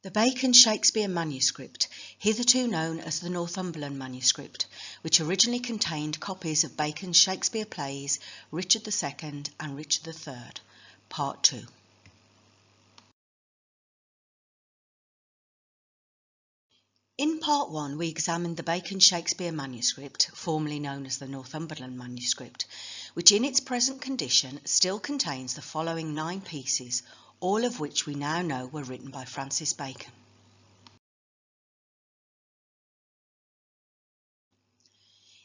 The Bacon-Shakespeare Manuscript, hitherto known as the Northumberland Manuscript, which originally contained copies of Bacon's Shakespeare plays Richard II and Richard III, Part 2. In Part 1 we examined the Bacon-Shakespeare Manuscript, formerly known as the Northumberland Manuscript, which in its present condition still contains the following 9 pieces, all of which we now know were written by Francis Bacon.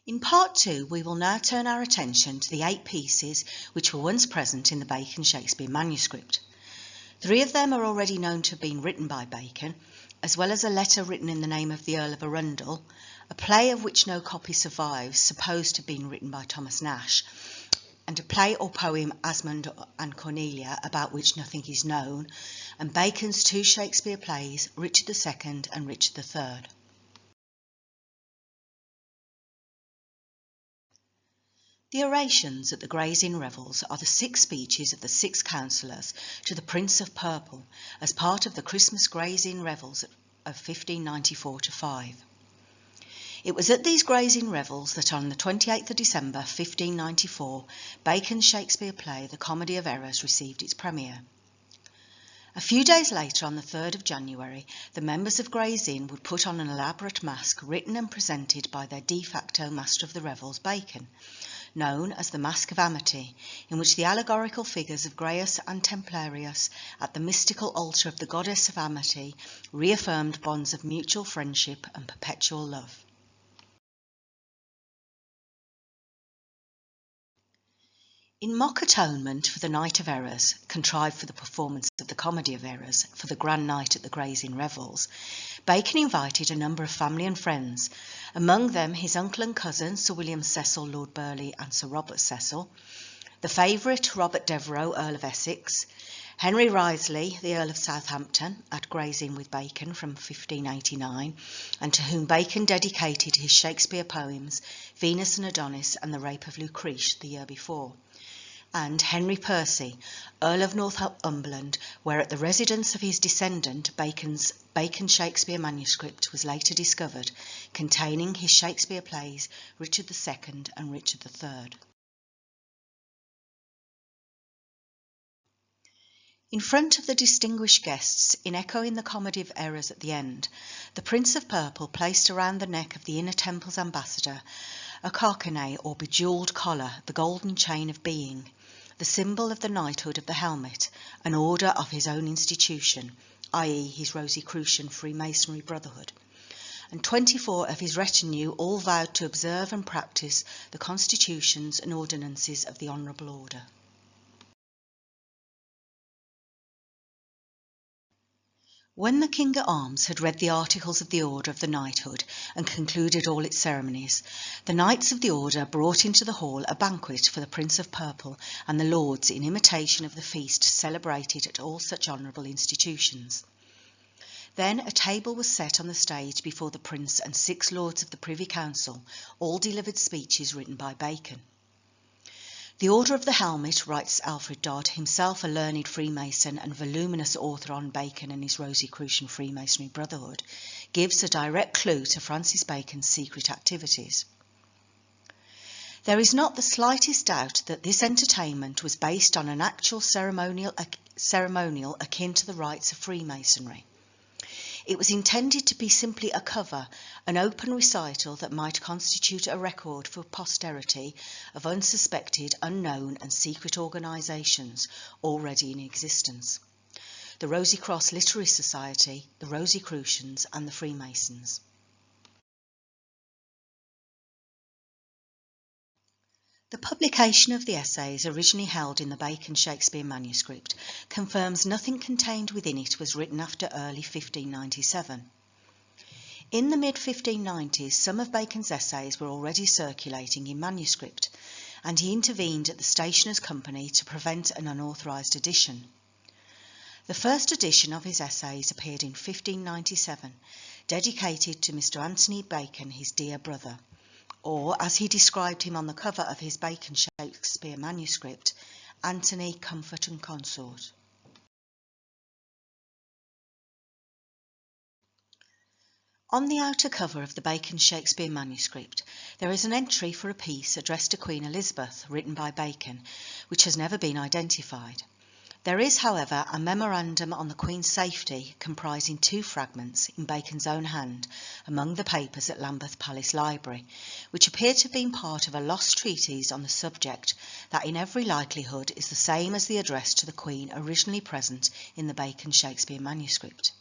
In Part 2 we will now turn our attention to the 8 pieces which were once present in the Bacon-Shakespeare Manuscript. 3 of them are already known to have been written by Bacon, as well as a letter written in the name of the Earl of Arundel, a play of which no copy survives, supposed to have been written by Thomas Nash, and a play or poem, Asmund and Cornelia, about which nothing is known, and Bacon's 2 Shakespeare plays, Richard II and Richard III. The orations at the Gray's Inn revels are the 6 speeches of the 6 councillors to the Prince of Purple as part of the Christmas Gray's Inn revels of 1594-5. It was at these Gray's Inn revels that on the 28th of December 1594 Bacon's Shakespeare play The Comedy of Errors received its premiere. A few days later, on the 3rd of January, the members of Gray's Inn would put on an elaborate masque written and presented by their de facto master of the revels, Bacon, known as the Mask of Amity, in which the allegorical figures of Graius and Templarius at the mystical altar of the goddess of Amity reaffirmed bonds of mutual friendship and perpetual love. In mock atonement for the Night of Errors, contrived for the performance of the Comedy of Errors for the grand night at the Gray's Inn revels, Bacon invited a number of family and friends, among them his uncle and cousin Sir William Cecil, Lord Burleigh, and Sir Robert Cecil, the favourite Robert Devereux, Earl of Essex, Henry Wriothesley, the Earl of Southampton, at Gray's Inn with Bacon from 1589, and to whom Bacon dedicated his Shakespeare poems Venus and Adonis and the Rape of Lucrece the year before, and Henry Percy, Earl of Northumberland, where at the residence of his descendant Bacon's Bacon-Shakespeare Manuscript was later discovered, containing his Shakespeare plays Richard II and Richard III. In front of the distinguished guests, in echoing the Comedy of Errors at the end, the Prince of Purple placed around the neck of the Inner Temple's ambassador a carcanet or bejewelled collar, the golden chain of being, the symbol of the knighthood of the helmet, an order of his own institution, i.e. his Rosicrucian Freemasonry Brotherhood, and 24 of his retinue all vowed to observe and practice the constitutions and ordinances of the Honourable Order. When the King at Arms had read the articles of the Order of the Knighthood and concluded all its ceremonies, the Knights of the Order brought into the hall a banquet for the Prince of Purple and the Lords in imitation of the feast celebrated at all such honourable institutions. Then a table was set on the stage before the Prince and 6 Lords of the Privy Council, all delivered speeches written by Bacon. The Order of the Helmet, writes Alfred Dodd, himself a learned Freemason and voluminous author on Bacon and his Rosicrucian Freemasonry Brotherhood, gives a direct clue to Francis Bacon's secret activities. There is not the slightest doubt that this entertainment was based on an actual ceremonial akin to the rites of Freemasonry. It was intended to be simply a cover, an open recital that might constitute a record for posterity of unsuspected, unknown and secret organisations already in existence. The Rosy Cross Literary Society, the Rosicrucians and the Freemasons. The publication of the essays originally held in the Bacon-Shakespeare Manuscript confirms nothing contained within it was written after early 1597. In the mid-1590s, some of Bacon's essays were already circulating in manuscript, and he intervened at the Stationers' Company to prevent an unauthorised edition. The first edition of his essays appeared in 1597, dedicated to Mr. Anthony Bacon, his dear brother, or, as he described him on the cover of his Bacon-Shakespeare Manuscript, Anthony, Comfort and Consort. On the outer cover of the Bacon-Shakespeare Manuscript, there is an entry for a piece addressed to Queen Elizabeth, written by Bacon, which has never been identified. There is, however, a memorandum on the Queen's safety comprising 2 fragments in Bacon's own hand among the papers at Lambeth Palace Library, which appear to have been part of a lost treatise on the subject that in every likelihood is the same as the address to the Queen originally present in the Bacon-Shakespeare Manuscript.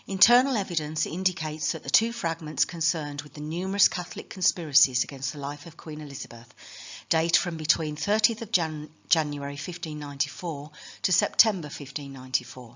Internal evidence indicates that the 2 fragments concerned with the numerous Catholic conspiracies against the life of Queen Elizabeth date from between 30th of January 1594 to September 1594.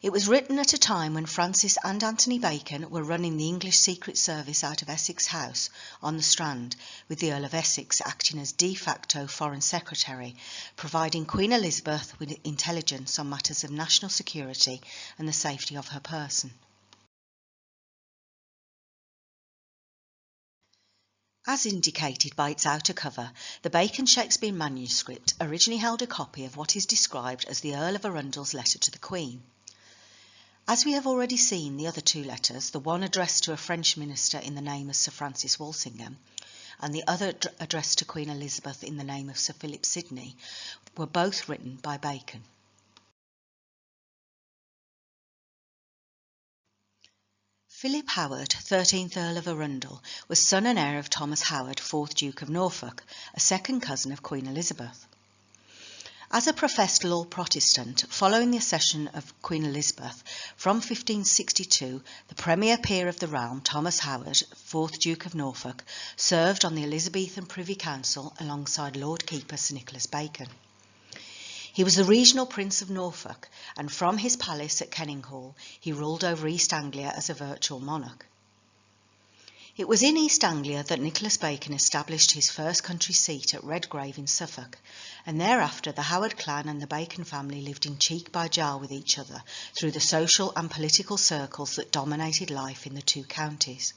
It was written at a time when Francis and Anthony Bacon were running the English Secret Service out of Essex House on the Strand, with the Earl of Essex acting as de facto Foreign Secretary, providing Queen Elizabeth with intelligence on matters of national security and the safety of her person. As indicated by its outer cover, the Bacon-Shakespeare Manuscript originally held a copy of what is described as the Earl of Arundel's letter to the Queen. As we have already seen, the other 2 letters, the one addressed to a French minister in the name of Sir Francis Walsingham, and the other addressed to Queen Elizabeth in the name of Sir Philip Sidney, were both written by Bacon. Philip Howard, 13th Earl of Arundel, was son and heir of Thomas Howard, 4th Duke of Norfolk, a second cousin of Queen Elizabeth. As a professed law Protestant, following the accession of Queen Elizabeth, from 1562, the premier peer of the realm, Thomas Howard, 4th Duke of Norfolk, served on the Elizabethan Privy Council alongside Lord Keeper Sir Nicholas Bacon. He was the regional Prince of Norfolk, and from his palace at Kenninghall, he ruled over East Anglia as a virtual monarch. It was in East Anglia that Nicholas Bacon established his first country seat at Redgrave in Suffolk, and thereafter the Howard clan and the Bacon family lived in cheek by jowl with each other through the social and political circles that dominated life in the 2 counties.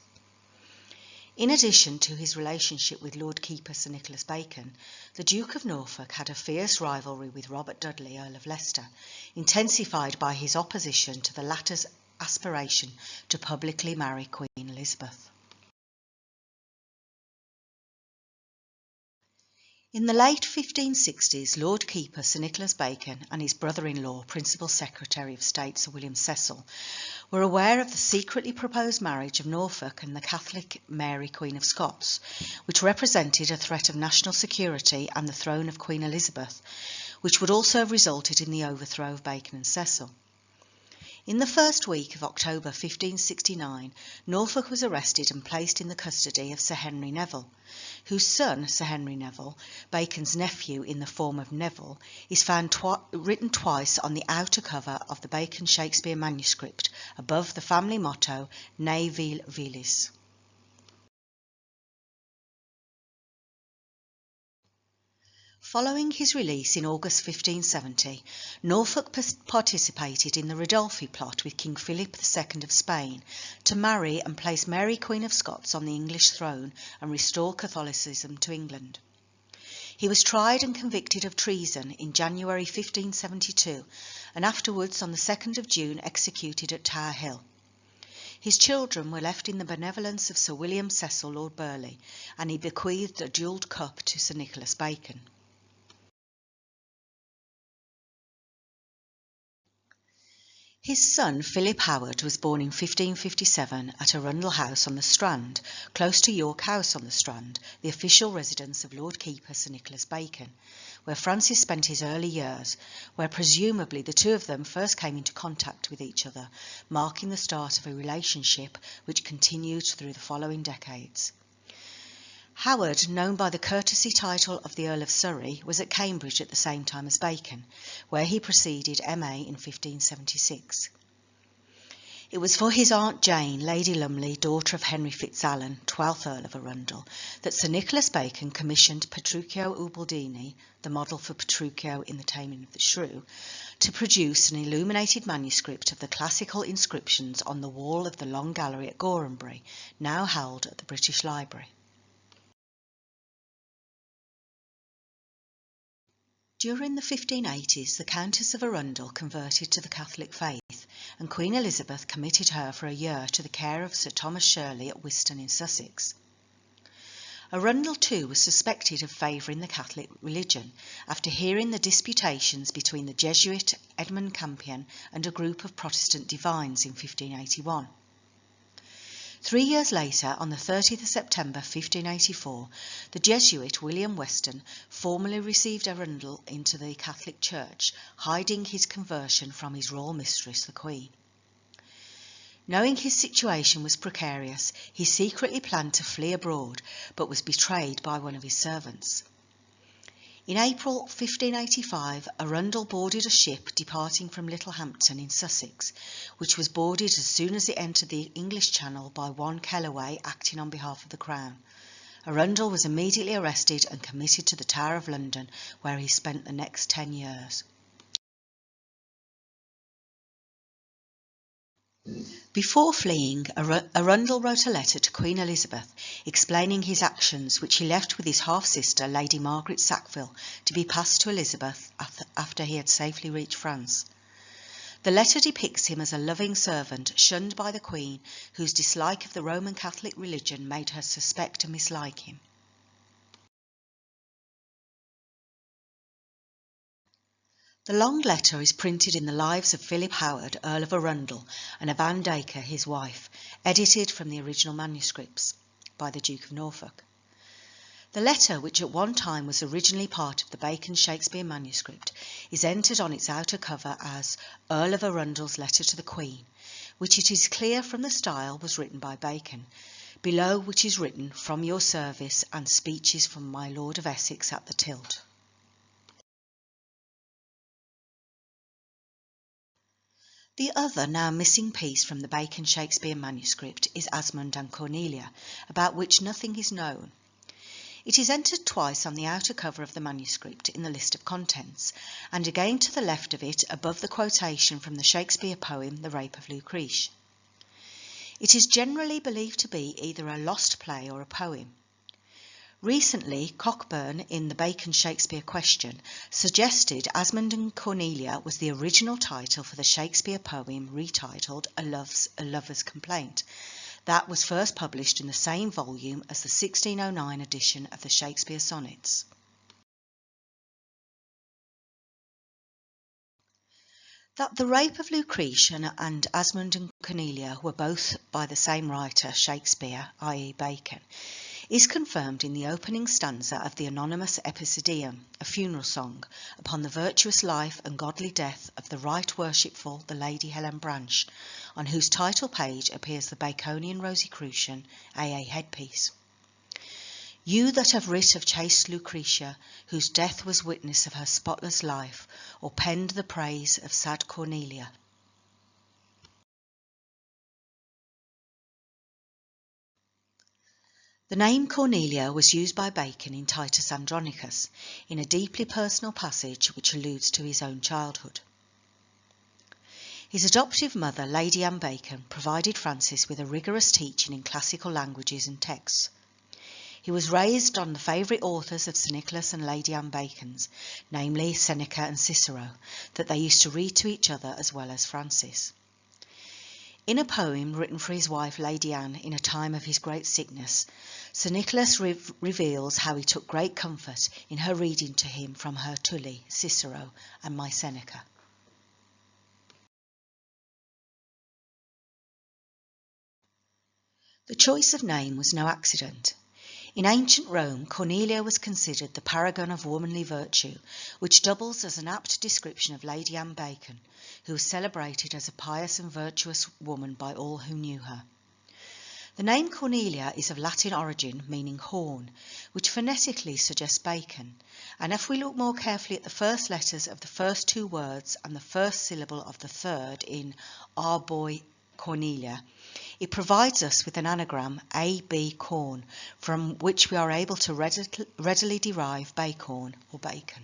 In addition to his relationship with Lord Keeper Sir Nicholas Bacon, the Duke of Norfolk had a fierce rivalry with Robert Dudley, Earl of Leicester, intensified by his opposition to the latter's aspiration to publicly marry Queen Elizabeth. In the late 1560s, Lord Keeper Sir Nicholas Bacon and his brother-in-law, Principal Secretary of State Sir William Cecil, were aware of the secretly proposed marriage of Norfolk and the Catholic Mary Queen of Scots, which represented a threat of national security and the throne of Queen Elizabeth, which would also have resulted in the overthrow of Bacon and Cecil. In the first week of October 1569, Norfolk was arrested and placed in the custody of Sir Henry Neville, whose son, Sir Henry Neville, Bacon's nephew in the form of Neville, is found written twice on the outer cover of the Bacon-Shakespeare Manuscript, above the family motto, Ne Vil Vilis. Following his release in August 1570, Norfolk participated in the Ridolfi plot with King Philip II of Spain to marry and place Mary Queen of Scots on the English throne and restore Catholicism to England. He was tried and convicted of treason in January 1572 and afterwards on the 2nd of June executed at Tower Hill. His children were left in the benevolence of Sir William Cecil, Lord Burleigh, and he bequeathed a jewelled cup to Sir Nicholas Bacon. His son, Philip Howard, was born in 1557 at Arundel House on the Strand, close to York House on the Strand, the official residence of Lord Keeper Sir Nicholas Bacon, where Francis spent his early years, where presumably the 2 of them first came into contact with each other, marking the start of a relationship which continued through the following decades. Howard, known by the courtesy title of the Earl of Surrey, was at Cambridge at the same time as Bacon, where he preceded M.A. in 1576. It was for his Aunt Jane, Lady Lumley, daughter of Henry Fitzalan, 12th Earl of Arundel, that Sir Nicholas Bacon commissioned Petruchio Ubaldini, the model for Petruchio in The Taming of the Shrew, to produce an illuminated manuscript of the classical inscriptions on the wall of the Long Gallery at Gorhambury, now held at the British Library. During the 1580s, the Countess of Arundel converted to the Catholic faith, and Queen Elizabeth committed her for a year to the care of Sir Thomas Shirley at Wiston in Sussex. Arundel too was suspected of favouring the Catholic religion after hearing the disputations between the Jesuit Edmund Campion and a group of Protestant divines in 1581. 3 years later, on the 30th of September 1584, the Jesuit William Weston formally received Arundel into the Catholic Church, hiding his conversion from his royal mistress, the Queen. Knowing his situation was precarious, he secretly planned to flee abroad, but was betrayed by one of his servants. In April 1585, Arundel boarded a ship departing from Littlehampton in Sussex, which was boarded as soon as it entered the English Channel by one Kellaway acting on behalf of the Crown. Arundel was immediately arrested and committed to the Tower of London, where he spent the next 10 years. Before fleeing, Arundel wrote a letter to Queen Elizabeth explaining his actions, which he left with his half-sister, Lady Margaret Sackville, to be passed to Elizabeth after he had safely reached France. The letter depicts him as a loving servant, shunned by the Queen, whose dislike of the Roman Catholic religion made her suspect and mislike him. The long letter is printed in the Lives of Philip Howard, Earl of Arundel, and of Anne Dacre, his wife, edited from the original manuscripts by the Duke of Norfolk. The letter, which at one time was originally part of the Bacon-Shakespeare Manuscript, is entered on its outer cover as Earl of Arundel's Letter to the Queen, which it is clear from the style was written by Bacon, below which is written, "From your service, and speeches from my Lord of Essex at the tilt." The other now missing piece from the Bacon-Shakespeare Manuscript is Asmund and Cornelia, about which nothing is known. It is entered twice on the outer cover of the manuscript in the list of contents, and again to the left of it above the quotation from the Shakespeare poem The Rape of Lucrece. It is generally believed to be either a lost play or a poem. Recently, Cockburn, in the Bacon-Shakespeare Question, suggested Asmund and Cornelia was the original title for the Shakespeare poem retitled A Lover's Complaint. That was first published in the same volume as the 1609 edition of the Shakespeare Sonnets. That The Rape of Lucrece and Asmund and Cornelia were both by the same writer, Shakespeare, i.e. Bacon, is confirmed in the opening stanza of the anonymous Epicedium, a funeral song, upon the virtuous life and godly death of the right worshipful the Lady Helen Branch, on whose title page appears the Baconian Rosicrucian AA headpiece. You that have writ of chaste Lucretia, whose death was witness of her spotless life, or penned the praise of sad Cornelia. The name Cornelia was used by Bacon in Titus Andronicus, in a deeply personal passage which alludes to his own childhood. His adoptive mother, Lady Anne Bacon, provided Francis with a rigorous teaching in classical languages and texts. He was raised on the favourite authors of Sir Nicholas and Lady Anne Bacon's, namely Seneca and Cicero, that they used to read to each other as well as Francis. In a poem written for his wife Lady Anne in a time of his great sickness, Sir Nicholas reveals how he took great comfort in her reading to him from her Tully, Cicero, and my Seneca. The choice of name was no accident. In ancient Rome, Cornelia was considered the paragon of womanly virtue, which doubles as an apt description of Lady Anne Bacon, who was celebrated as a pious and virtuous woman by all who knew her. The name Cornelia is of Latin origin, meaning horn, which phonetically suggests bacon, and if we look more carefully at the first letters of the first two words and the first syllable of the third in Our Boy Cornelia, it provides us with an anagram A.B. corn, from which we are able to readily derive bacon or bacon.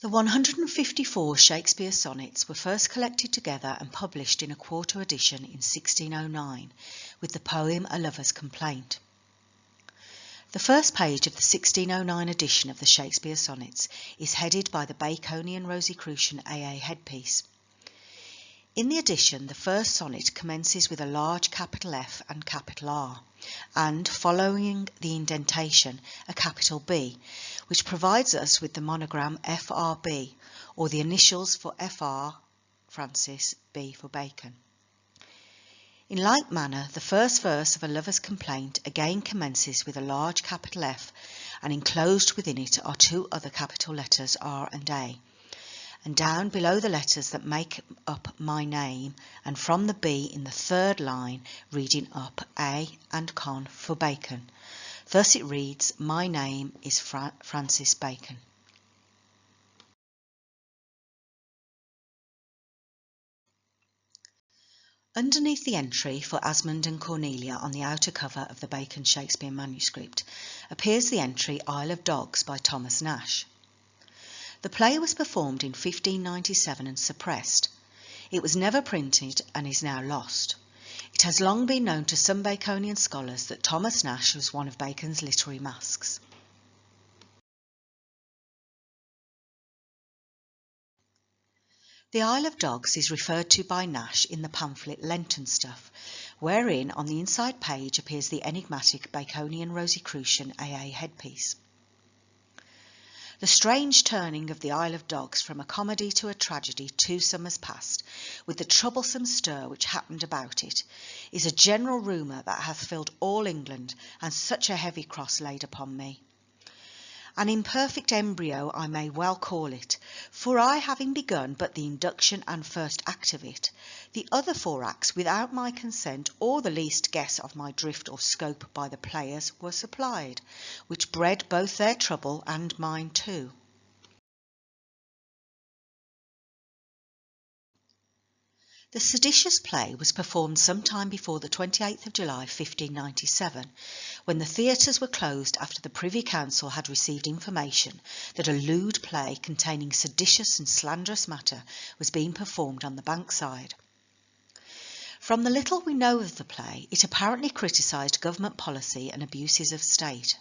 The 154 Shakespeare sonnets were first collected together and published in a quarto edition in 1609, with the poem A Lover's Complaint. The first page of the 1609 edition of the Shakespeare sonnets is headed by the Baconian Rosicrucian AA headpiece. In the edition, the first sonnet commences with a large capital F and capital R, and, following the indentation, a capital B, which provides us with the monogram FRB, or the initials for FR, Francis, B for Bacon. In like manner, the first verse of A Lover's Complaint again commences with a large capital F, and enclosed within it are two other capital letters R and A. And down below the letters that make up my name, and from the B in the third line, reading up A and con for Bacon. Thus it reads, my name is Francis Bacon. Underneath the entry for Asmund and Cornelia on the outer cover of the Bacon-Shakespeare Manuscript appears the entry Isle of Dogs by Thomas Nash. The play was performed in 1597 and suppressed. It was never printed and is now lost. It has long been known to some Baconian scholars that Thomas Nash was one of Bacon's literary masks. The Isle of Dogs is referred to by Nash in the pamphlet Lenten Stuff, wherein on the inside page appears the enigmatic Baconian Rosicrucian AA headpiece. The strange turning of the Isle of Dogs from a comedy to a tragedy 2 summers past, with the troublesome stir which happened about it, is a general rumour that hath filled all England, and such a heavy cross laid upon me. An imperfect embryo I may well call it, for I having begun but the induction and first act of it, the other 4 acts without my consent or the least guess of my drift or scope by the players were supplied, which bred both their trouble and mine too. The seditious play was performed some time before the 28th of July 1597, when the theatres were closed after the Privy Council had received information that a lewd play containing seditious and slanderous matter was being performed on the Bankside. From the little we know of the play, it apparently criticised government policy and abuses of state.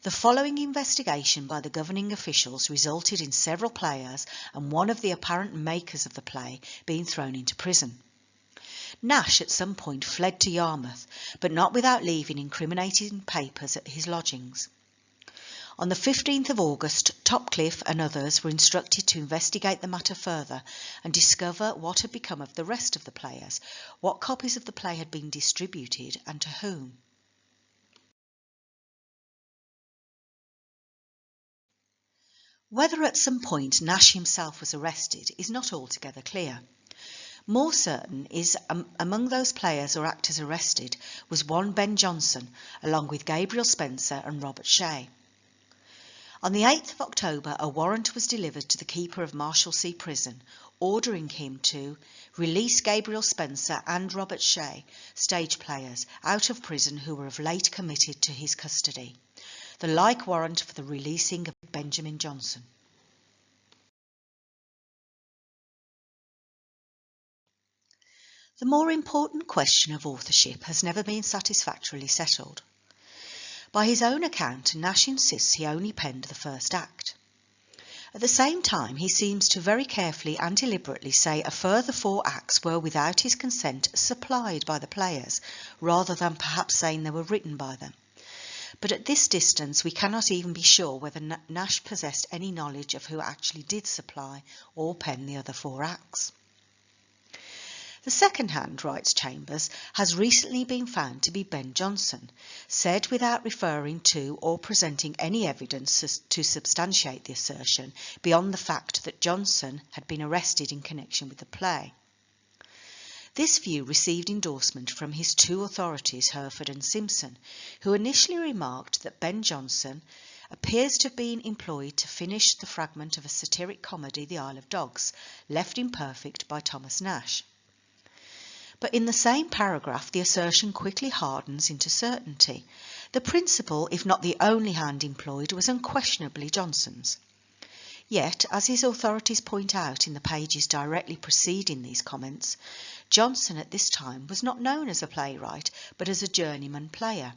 The following investigation by the governing officials resulted in several players and one of the apparent makers of the play being thrown into prison. Nash at some point fled to Yarmouth, but not without leaving incriminating papers at his lodgings. On the 15th of August, Topcliffe and others were instructed to investigate the matter further and discover what had become of the rest of the players, what copies of the play had been distributed, and to whom. Whether at some point Nash himself was arrested is not altogether clear. More certain is among those players or actors arrested was one Ben Jonson, along with Gabriel Spencer and Robert Shea. On the 8th of October, a warrant was delivered to the keeper of Marshalsea Prison, ordering him to release Gabriel Spencer and Robert Shea, stage players, out of prison who were of late committed to his custody. The like warrant for the releasing of Benjamin Jonson. The more important question of authorship has never been satisfactorily settled. By his own account, Nash insists he only penned the first act. At the same time, he seems to very carefully and deliberately say a further 4 acts were without his consent supplied by the players, rather than perhaps saying they were written by them. But at this distance we cannot even be sure whether Nash possessed any knowledge of who actually did supply or pen the other 4 acts. The second hand, writes Chambers, has recently been found to be Ben Jonson, said without referring to or presenting any evidence to substantiate the assertion beyond the fact that Jonson had been arrested in connection with the play. This view received endorsement from his 2 authorities, Hereford and Simpson, who initially remarked that Ben Jonson appears to have been employed to finish the fragment of a satiric comedy, The Isle of Dogs, left imperfect by Thomas Nash. But in the same paragraph the assertion quickly hardens into certainty. The principal, if not the only hand employed, was unquestionably Jonson's. Yet, as his authorities point out in the pages directly preceding these comments, Jonson at this time was not known as a playwright, but as a journeyman player.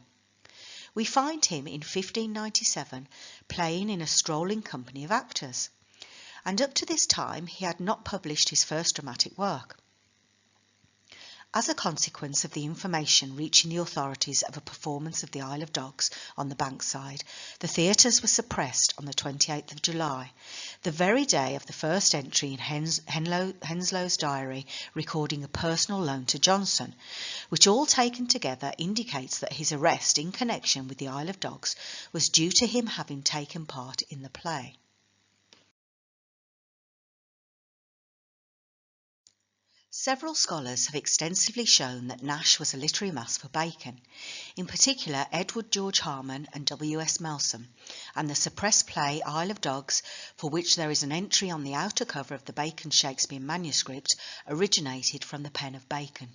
We find him in 1597 playing in a strolling company of actors, and up to this time he had not published his first dramatic work. As a consequence of the information reaching the authorities of a performance of the Isle of Dogs on the Bankside, the theatres were suppressed on the 28th of July, the very day of the first entry in Henslow's diary recording a personal loan to Jonson, which all taken together indicates that his arrest in connection with the Isle of Dogs was due to him having taken part in the play. Several scholars have extensively shown that Nash was a literary mass for Bacon, in particular Edward George Harman and W.S. Melsom, and the suppressed play Isle of Dogs, for which there is an entry on the outer cover of the Bacon-Shakespeare Manuscript, originated from the pen of Bacon.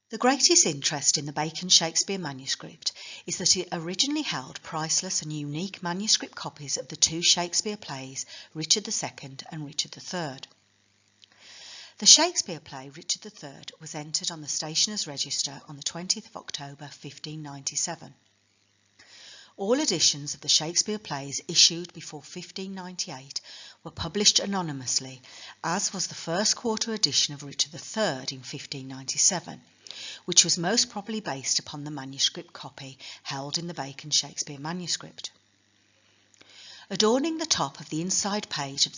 The greatest interest in the Bacon-Shakespeare Manuscript is that it originally held priceless and unique manuscript copies of the two Shakespeare plays, Richard II and Richard III. The Shakespeare play Richard III was entered on the Stationers' Register on the 20th of October 1597. All editions of the Shakespeare plays issued before 1598 were published anonymously, as was the first quarto edition of Richard III in 1597, which was most probably based upon the manuscript copy held in the Bacon-Shakespeare Manuscript. Adorning the top of the inside page of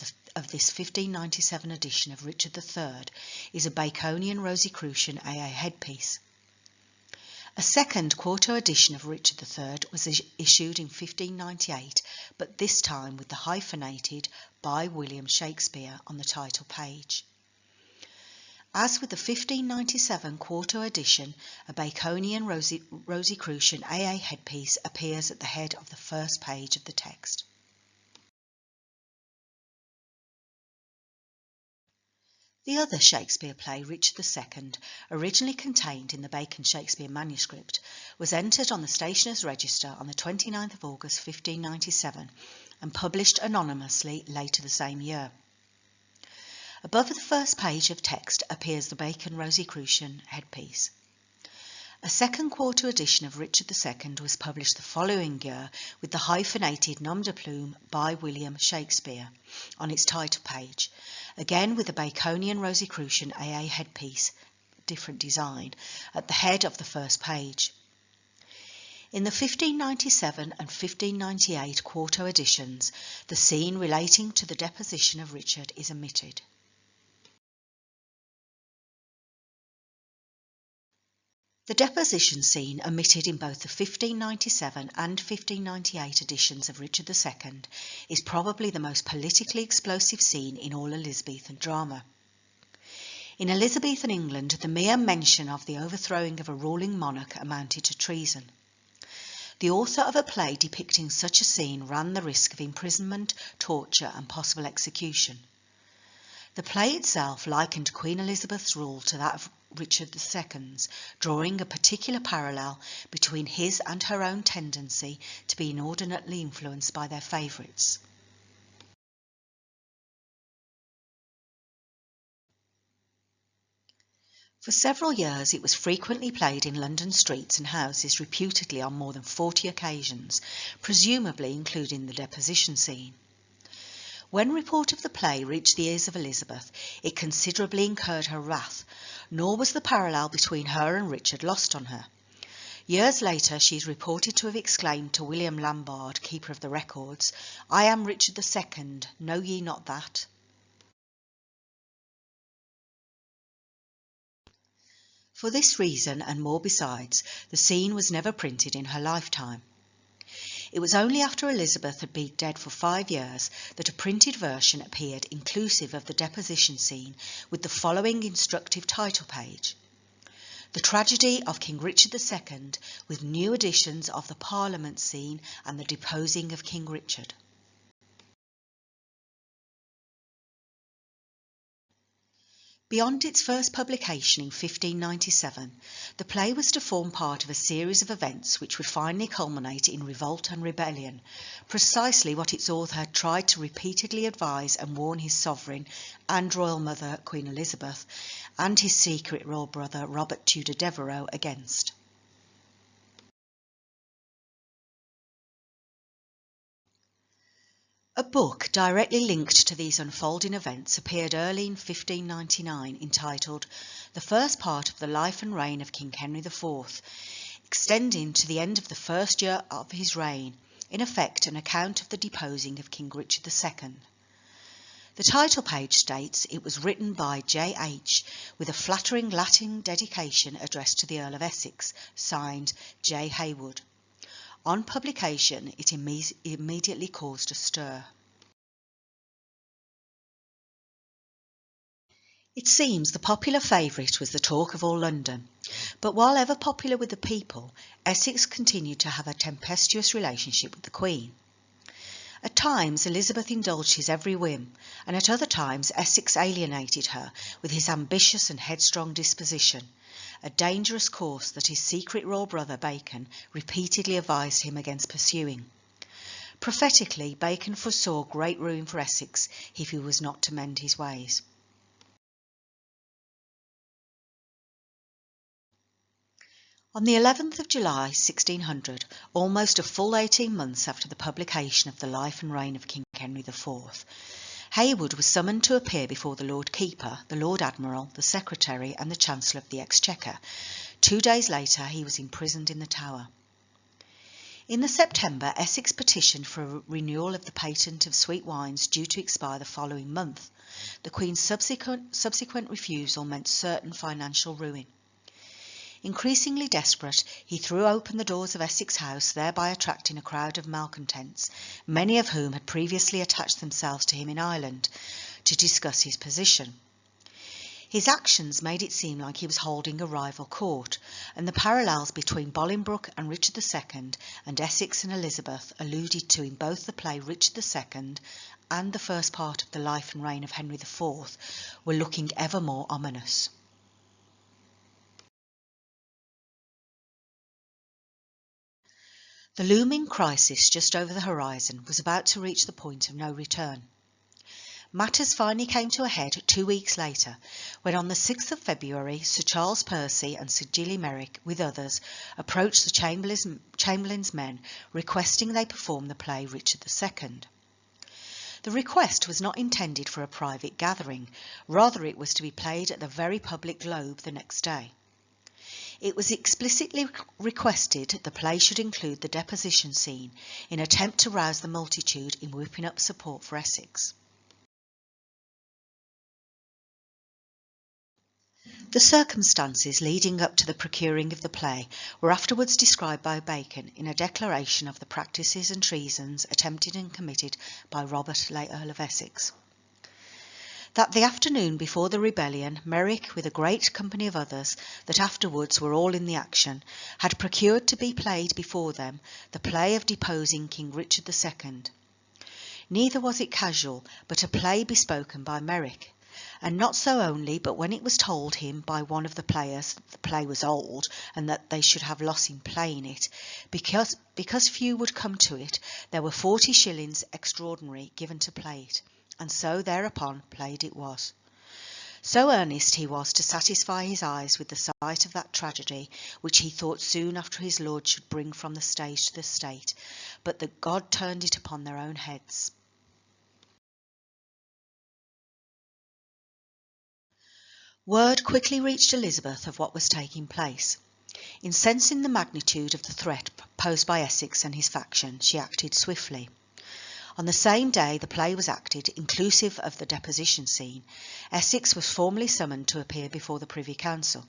this 1597 edition of Richard III is a Baconian Rosicrucian AA headpiece. A second quarto edition of Richard III was issued in 1598, but this time with the hyphenated by William Shakespeare on the title page. As with the 1597 quarto edition, a Baconian Rosicrucian AA headpiece appears at the head of the first page of the text. The other Shakespeare play, Richard II, originally contained in the Bacon-Shakespeare Manuscript, was entered on the Stationers' Register on the 29th of August 1597 and published anonymously later the same year. Above the first page of text appears the Bacon Rosicrucian headpiece. A second quarto edition of Richard II was published the following year with the hyphenated nom de plume by William Shakespeare on its title page, again with the Baconian Rosicrucian AA headpiece, different design, at the head of the first page. In the 1597 and 1598 quarto editions, the scene relating to the deposition of Richard is omitted. The deposition scene omitted in both the 1597 and 1598 editions of Richard II is probably the most politically explosive scene in all Elizabethan drama. In Elizabethan England, the mere mention of the overthrowing of a ruling monarch amounted to treason. The author of a play depicting such a scene ran the risk of imprisonment, torture, and possible execution. The play itself likened Queen Elizabeth's rule to that of Richard II's, drawing a particular parallel between his and her own tendency to be inordinately influenced by their favourites. For several years it was frequently played in London streets and houses, reputedly on more than 40 occasions, presumably including the deposition scene. When report of the play reached the ears of Elizabeth, it considerably incurred her wrath, nor was the parallel between her and Richard lost on her. Years later she is reported to have exclaimed to William Lambard, Keeper of the Records, "I am Richard II, know ye not that?" For this reason, and more besides, the scene was never printed in her lifetime. It was only after Elizabeth had been dead for 5 years that a printed version appeared inclusive of the deposition scene with the following instructive title page: The Tragedy of King Richard II, with new editions of the Parliament scene and the deposing of King Richard. Beyond its first publication in 1597, the play was to form part of a series of events which would finally culminate in revolt and rebellion, precisely what its author had tried to repeatedly advise and warn his sovereign and royal mother, Queen Elizabeth, and his secret royal brother, Robert Tudor Devereux, against. A book directly linked to these unfolding events appeared early in 1599 entitled The First Part of the Life and Reign of King Henry IV, extending to the end of the first year of his reign, in effect an account of the deposing of King Richard II. The title page states it was written by J.H. with a flattering Latin dedication addressed to the Earl of Essex, signed J. Haywood. On publication, it immediately caused a stir. It seems the popular favourite was the talk of all London, but while ever popular with the people, Essex continued to have a tempestuous relationship with the Queen. At times Elizabeth indulged his every whim, and at other times Essex alienated her with his ambitious and headstrong disposition, a dangerous course that his secret royal brother Bacon repeatedly advised him against pursuing. Prophetically, Bacon foresaw great ruin for Essex if he was not to mend his ways. On the 11th of July 1600, almost a full 18 months after the publication of the Life and Reign of King Henry IV, Haywood was summoned to appear before the Lord Keeper, the Lord Admiral, the Secretary and the Chancellor of the Exchequer. 2 days later he was imprisoned in the Tower. In the September, Essex petitioned for a renewal of the patent of sweet wines due to expire the following month. The Queen's subsequent refusal meant certain financial ruin. Increasingly desperate, he threw open the doors of Essex House, thereby attracting a crowd of malcontents, many of whom had previously attached themselves to him in Ireland, to discuss his position. His actions made it seem like he was holding a rival court, and the parallels between Bolingbroke and Richard II and Essex and Elizabeth alluded to in both the play Richard II and the first part of the Life and Reign of Henry IV were looking ever more ominous. The looming crisis just over the horizon was about to reach the point of no return. Matters finally came to a head 2 weeks later, when on the 6th of February Sir Charles Percy and Sir Gilly Merrick, with others, approached the Chamberlain's men, requesting they perform the play Richard II. The request was not intended for a private gathering, rather it was to be played at the very public Globe the next day. It was explicitly requested the play should include the deposition scene, in attempt to rouse the multitude in whipping up support for Essex. The circumstances leading up to the procuring of the play were afterwards described by Bacon in a declaration of the practices and treasons attempted and committed by Robert, late Earl of Essex. That the afternoon before the rebellion, Merrick, with a great company of others, that afterwards were all in the action, had procured to be played before them the play of deposing King Richard II. Neither was it casual, but a play bespoken by Merrick, and not so only, but when it was told him by one of the players that the play was old, and that they should have loss in playing it, because few would come to it, there were 40 shillings extraordinary given to play it, and so thereupon played it was. So earnest he was to satisfy his eyes with the sight of that tragedy, which he thought soon after his lord should bring from the stage to the state, but that God turned it upon their own heads. Word quickly reached Elizabeth of what was taking place. Incensing the magnitude of the threat posed by Essex and his faction, she acted swiftly. On the same day the play was acted, inclusive of the deposition scene, Essex was formally summoned to appear before the Privy Council.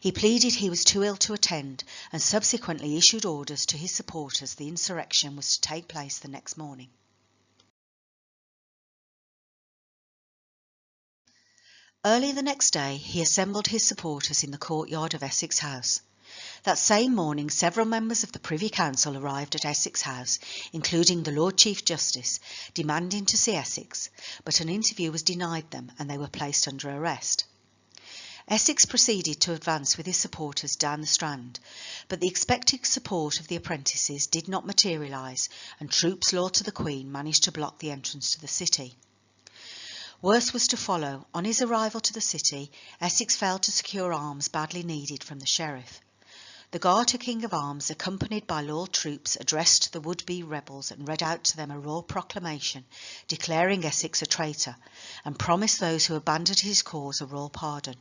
He pleaded he was too ill to attend, and subsequently issued orders to his supporters the insurrection was to take place the next morning. Early the next day he assembled his supporters in the courtyard of Essex House. That same morning, several members of the Privy Council arrived at Essex House, including the Lord Chief Justice, demanding to see Essex, but an interview was denied them and they were placed under arrest. Essex proceeded to advance with his supporters down the Strand, but the expected support of the apprentices did not materialise, and troops loyal to the Queen managed to block the entrance to the city. Worse was to follow. On his arrival to the city, Essex failed to secure arms badly needed from the sheriff. The Garter King of Arms, accompanied by loyal troops, addressed the would-be rebels and read out to them a royal proclamation declaring Essex a traitor, and promised those who abandoned his cause a royal pardon.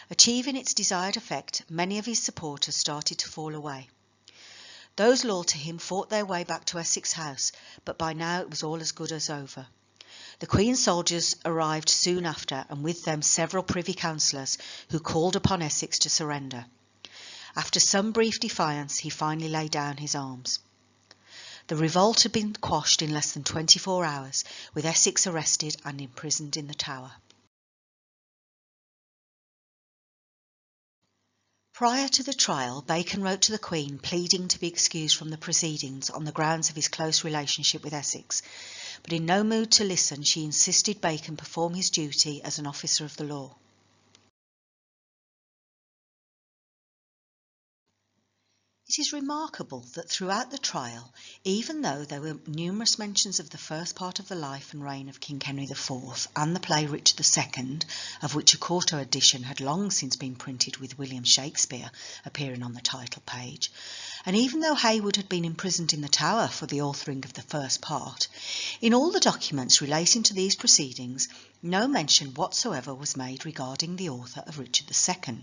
Achieving its desired effect, many of his supporters started to fall away. Those loyal to him fought their way back to Essex House, but by now it was all as good as over. The Queen's soldiers arrived soon after, and with them several Privy Councillors who called upon Essex to surrender. After some brief defiance, he finally laid down his arms. The revolt had been quashed in less than 24 hours, with Essex arrested and imprisoned in the Tower. Prior to the trial, Bacon wrote to the Queen pleading to be excused from the proceedings on the grounds of his close relationship with Essex, but in no mood to listen, she insisted Bacon perform his duty as an officer of the law. It is remarkable that throughout the trial, even though there were numerous mentions of the first part of the life and reign of King Henry IV and the play Richard II, of which a quarto edition had long since been printed with William Shakespeare appearing on the title page, and even though Heywood had been imprisoned in the Tower for the authoring of the first part, in all the documents relating to these proceedings, no mention whatsoever was made regarding the author of Richard II.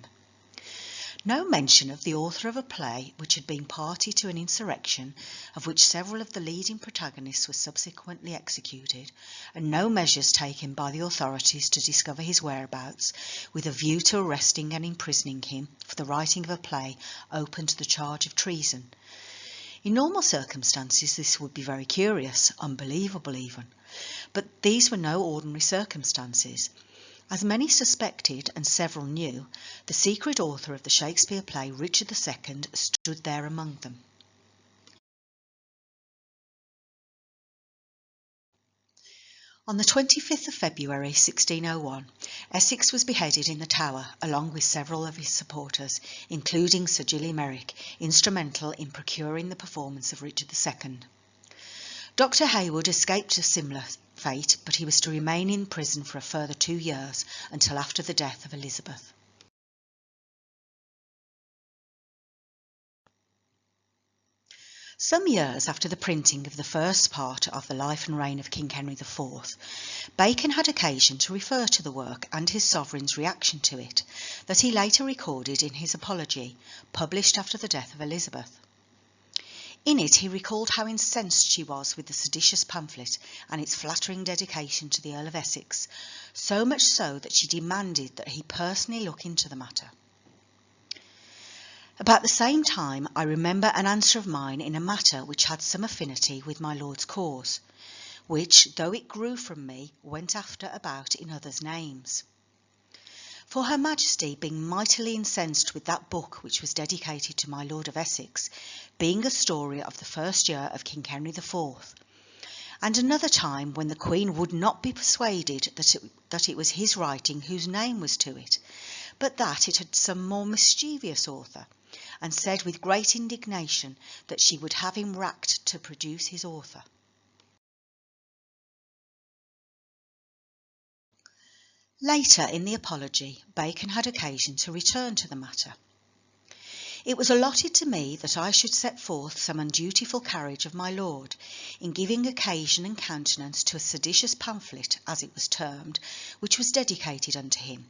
No mention of the author of a play which had been party to an insurrection, of which several of the leading protagonists were subsequently executed, and no measures taken by the authorities to discover his whereabouts, with a view to arresting and imprisoning him for the writing of a play open to the charge of treason. In normal circumstances this would be very curious, unbelievable even, but these were no ordinary circumstances. As many suspected, and several knew, the secret author of the Shakespeare play Richard II stood there among them. On the 25th of February 1601, Essex was beheaded in the Tower, along with several of his supporters, including Sir Gilly Merrick, instrumental in procuring the performance of Richard II. Dr. Heywood escaped a similar fate, but he was to remain in prison for a further 2 years, until after the death of Elizabeth. Some years after the printing of the first part of the life and reign of King Henry IV, Bacon had occasion to refer to the work and his sovereign's reaction to it, that he later recorded in his Apology, published after the death of Elizabeth. In it he recalled how incensed she was with the seditious pamphlet and its flattering dedication to the Earl of Essex, so much so that she demanded that he personally look into the matter. About the same time I remember an answer of mine in a matter which had some affinity with my Lord's cause, which, though it grew from me, went after about in others' names. For Her Majesty being mightily incensed with that book which was dedicated to my Lord of Essex, being a story of the first year of King Henry IV, and another time when the Queen would not be persuaded that it was his writing whose name was to it, but that it had some more mischievous author, and said with great indignation that she would have him racked to produce his author. Later in the Apology, Bacon had occasion to return to the matter. It was allotted to me that I should set forth some undutiful carriage of my Lord, in giving occasion and countenance to a seditious pamphlet, as it was termed, which was dedicated unto him,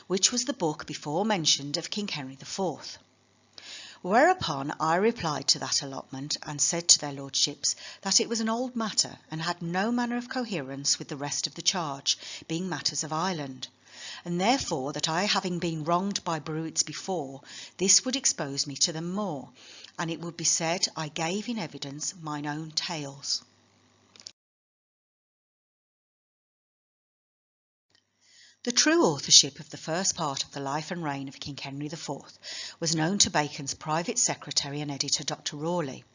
which was the book before mentioned of King Henry IV. Whereupon I replied to that allotment, and said to their lordships that it was an old matter, and had no manner of coherence with the rest of the charge, being matters of Ireland, and therefore that I having been wronged by Bruits before, this would expose me to them more, and it would be said I gave in evidence mine own tales. The true authorship of the first part of the life and reign of King Henry IV was known to Bacon's private secretary and editor, Dr. Rawley.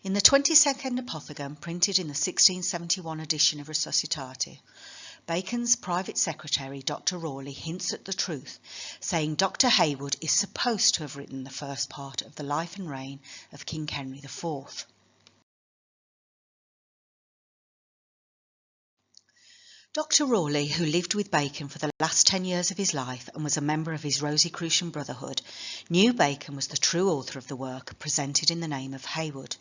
In the 22nd Apothegm, printed in the 1671 edition of Resuscitate, Bacon's private secretary, Dr. Rawley, hints at the truth, saying Dr. Heywood is supposed to have written the first part of the life and reign of King Henry IV. Dr. Rawley, who lived with Bacon for the last 10 years of his life and was a member of his Rosicrucian Brotherhood, knew Bacon was the true author of the work presented in the name of Heywood,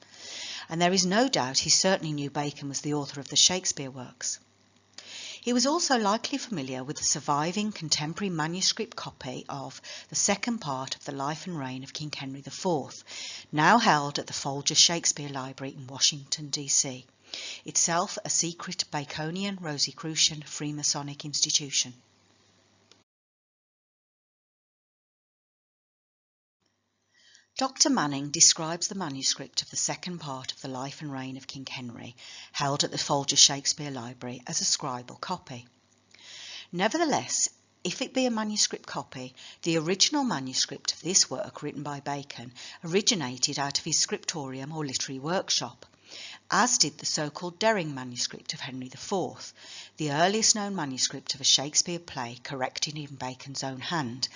and there is no doubt he certainly knew Bacon was the author of the Shakespeare works. He was also likely familiar with the surviving contemporary manuscript copy of the second part of the life and reign of King Henry IV, now held at the Folger Shakespeare Library in Washington, D.C., itself a secret Baconian Rosicrucian Freemasonic institution. Dr. Manning describes the manuscript of the second part of the life and reign of King Henry, held at the Folger Shakespeare Library, as a scribbled copy. Nevertheless, if it be a manuscript copy, the original manuscript of this work written by Bacon originated out of his scriptorium or literary workshop, as did the so-called Dering manuscript of Henry IV, the earliest known manuscript of a Shakespeare play corrected in Bacon's own hand,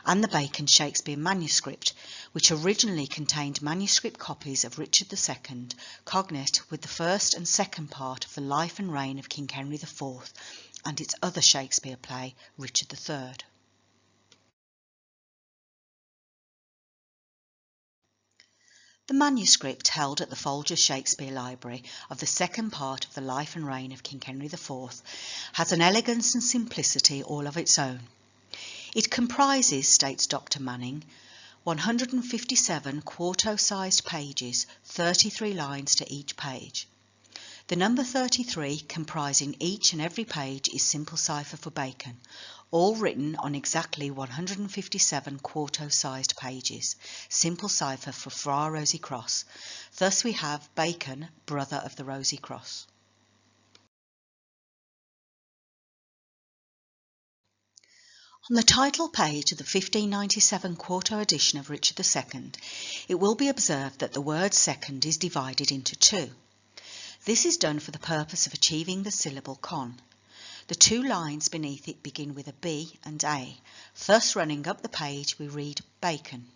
and the Bacon-Shakespeare Manuscript, which originally contained manuscript copies of Richard II, cognate with the first and second part of the life and reign of King Henry IV and its other Shakespeare play, Richard III. The manuscript held at the Folger Shakespeare Library of the second part of the life and reign of King Henry IV has an elegance and simplicity all of its own. It comprises, states Dr. Manning, 157 quarto-sized pages, 33 lines to each page. The number 33 comprising each and every page is simple cipher for Bacon, all written on exactly 157 quarto-sized pages, simple cipher for Fra Rosy Cross. Thus we have Bacon, brother of the Rosy Cross. On the title page of the 1597 quarto edition of Richard II, it will be observed that the word second is divided into two. This is done for the purpose of achieving the syllable con. The two lines beneath it begin with a B and A. Thus, running up the page, we read Bacon.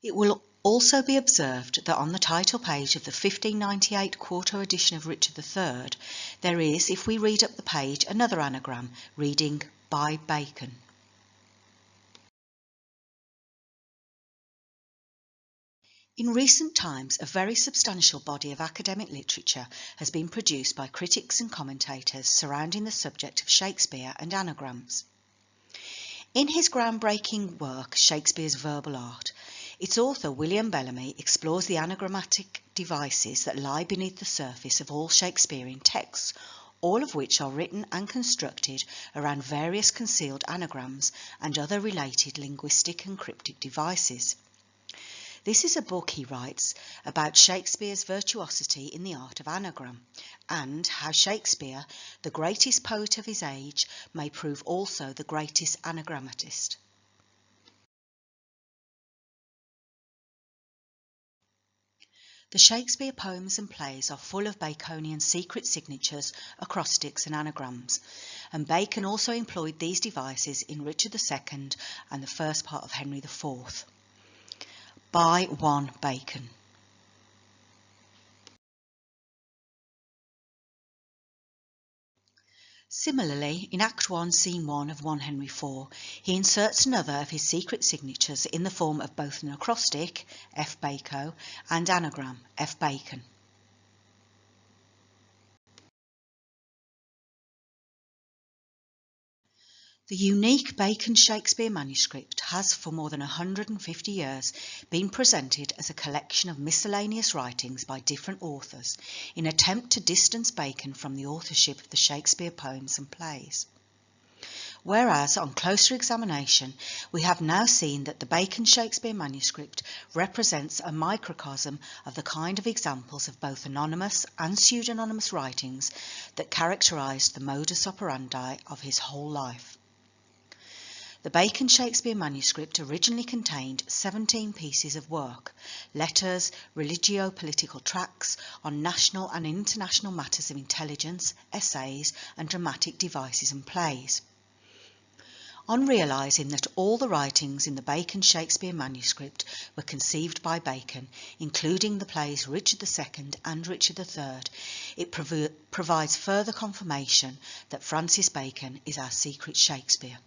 It will also be observed that on the title page of the 1598 quarto edition of Richard III, there is, if we read up the page, another anagram reading by Bacon. In recent times, a very substantial body of academic literature has been produced by critics and commentators surrounding the subject of Shakespeare and anagrams. In his groundbreaking work, Shakespeare's Verbal Art, its author, William Bellamy, explores the anagrammatic devices that lie beneath the surface of all Shakespearean texts, all of which are written and constructed around various concealed anagrams and other related linguistic and cryptic devices. This is a book, he writes, about Shakespeare's virtuosity in the art of anagram, and how Shakespeare, the greatest poet of his age, may prove also the greatest anagrammatist. The Shakespeare poems and plays are full of Baconian secret signatures, acrostics and anagrams, and Bacon also employed these devices in Richard II and the first part of Henry IV. By one Bacon. Similarly, in Act 1, Scene 1 of 1 Henry IV, he inserts another of his secret signatures in the form of both an acrostic, F. Baco, and anagram, F. Bacon. The unique Bacon-Shakespeare Manuscript has for more than 150 years been presented as a collection of miscellaneous writings by different authors in an attempt to distance Bacon from the authorship of the Shakespeare poems and plays. Whereas, on closer examination, we have now seen that the Bacon-Shakespeare Manuscript represents a microcosm of the kind of examples of both anonymous and pseudonymous writings that characterised the modus operandi of his whole life. The Bacon-Shakespeare Manuscript originally contained 17 pieces of work, letters, religio-political tracts on national and international matters of intelligence, essays, and dramatic devices and plays. On realising that all the writings in the Bacon-Shakespeare Manuscript were conceived by Bacon, including the plays Richard II and Richard III, it provides further confirmation that Francis Bacon is our secret Shakespeare.